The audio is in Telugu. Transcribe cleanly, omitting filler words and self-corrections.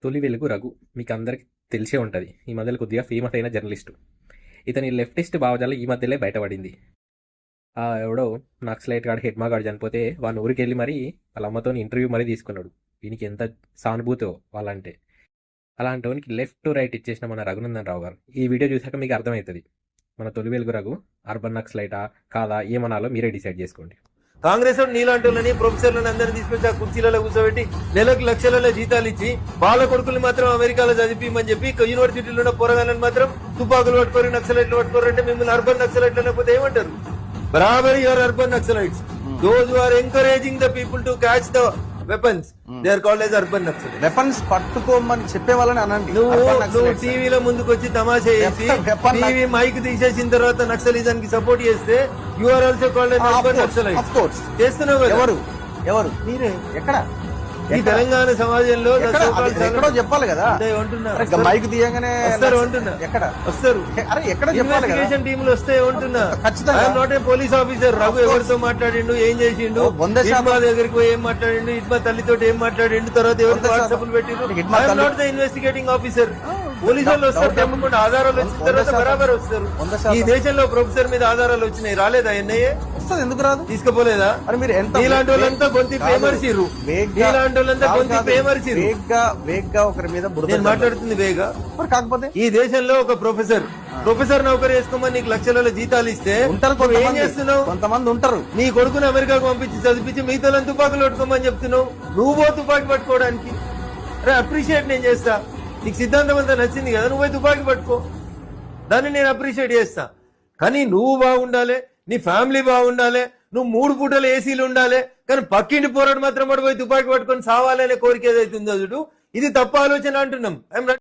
తొలి వెలుగు రఘు మీకు అందరికి తెలిసే ఉంటుంది. ఈ మధ్యలో కొద్దిగా ఫేమస్ అయిన జర్నలిస్టు. ఇతని లెఫ్టిస్ట్ భావజాలం ఈ మధ్యలో బయటపడింది. ఎవడో నక్సలైట్ గాడు హెడ్మా గాడు చనిపోతే వాళ్ళ ఊరికి వెళ్ళి మరీ వాళ్ళ అమ్మతో ఇంటర్వ్యూ మరీ తీసుకున్నాడు. వీనికి ఎంత సానుభూతో వాళ్ళంటే. అలాంటి వానికి లెఫ్ట్ రైట్ ఇచ్చేసిన మన రఘునందన్ రావు గారు. ఈ వీడియో చూసాక మీకు అర్థమవుతుంది మన తొలి వెలుగు రఘు అర్బన్ నక్సలైటా కాదా ఏమనాలో మీరే డిసైడ్ చేసుకోండి. కాంగ్రెస్ నీలాంటి వాళ్ళని ప్రొఫెసర్లను అందరినీ తీసుకొచ్చి ఆ కుర్చీలలో కూర్చోబెట్టి నెలకు లక్షలలో జీతాలు ఇచ్చి బాల కొడుకులు మాత్రం అమెరికాలో చదివిమని చెప్పి యూనివర్సిటీలో ఉన్న పోరగాళ్ళని మాత్రం తుపాకులు పట్టుకోరు నక్సలైట్లు పట్టుకోరు అంటే మిమ్మల్ని అర్బన్ నక్సలైట్లు లేకపోతే ఏమంటారు? బరాబర్ your urban naxalites. Those who are encouraging the people to catch the weapons they are called as urban naxalites. Weapons పట్టుకోమని చెప్పే వాళ్ళని అనండి. నువ్వు టీవీలో ముందుకు వచ్చి తమాషా చేసి టీవీ మైక్ తీసేసిన తర్వాత నక్సలిజానికి సపోర్ట్ చేస్తే you are also called as urban naxalite. Of course చేస్తున్నావు కదా. ఎవరు మీరే. ఎక్కడ ఈ తెలంగాణ సమాజంలో ఎక్కడో చెప్పాలి కదా. మైక్ తీయగానే వస్తారు అంటున్నా. ఎక్కడ వస్తారు? అరే ఎక్కడ చెప్పాలి కదా. ఇన్వెస్టిగేషన్ టీములు వస్తే ఉంటున్నా. ఖచ్చితంగా not a police officer. Raghu ఎవరితో మాట్లాడిండు, ఏం చేసిండు, ఇట్మా దగ్గరికి పోయి ఏం మాట్లాడిండు, ఇట్మా తల్లితో ఏం మాట్లాడిండు, తర్వాత ఎవరికి వాట్సాప్ పెట్టిండు. Not the investigating officer. Police వాళ్ళు వస్తారు, తప్పకుండా ఆధారాలు వచ్చిన తర్వాత బరాబర్ వస్తారు. ఈ దేశంలో ప్రొఫెసర్ మీద ఆధారాలు వచ్చినాయి, రాలేదా? ఎన్ఐఏ వస్తుంది, ఎందుకు రాదు? తీసుకుపోలేదా? మీరు ఎంత ఇలాంటి వాళ్ళంతా గొంతి పేమర్చిరు. ఇలాంటి వాళ్ళంతా గొంతి పేమర్చిరు. వేగ్గా ఒకరి మీద నేను మాట్లాడుతుంది వేగా. కాకపోతే ఈ దేశంలో ఒక ప్రొఫెసర్ నౌకరు వేసుకోమని నీకు లక్షల జీతాలు ఇస్తే ఉంటారు. ఏం చేస్తున్నావు? కొంతమంది ఉంటారు. నీ కొడుకుని అమెరికాకు పంపించి చదివించి మిగతా తుపాకులు పట్టుకోమని చెప్తున్నావు. నువ్వో తుపాకి పట్టుకోవడానికి. అరే అప్రిషియేట్ నేను చేస్తా. నీకు సిద్ధాంతం అంతా నచ్చింది కదా, నువ్వు తుపాకి పట్టుకో, దాన్ని నేను అప్రిషియేట్ చేస్తా. కానీ నువ్వు బాగుండాలి, నీ ఫ్యామిలీ బాగుండాలి, నువ్వు 3 పూటలు ఏసీలు ఉండాలి, కానీ పక్కింటి పోరాడు మాత్రం పడిపోయి తుపాకి పట్టుకొని సావాలి అనే కోరిక ఏదైతే ఉందో చూడు, ఇది తప్పు ఆలోచన అంటున్నాం.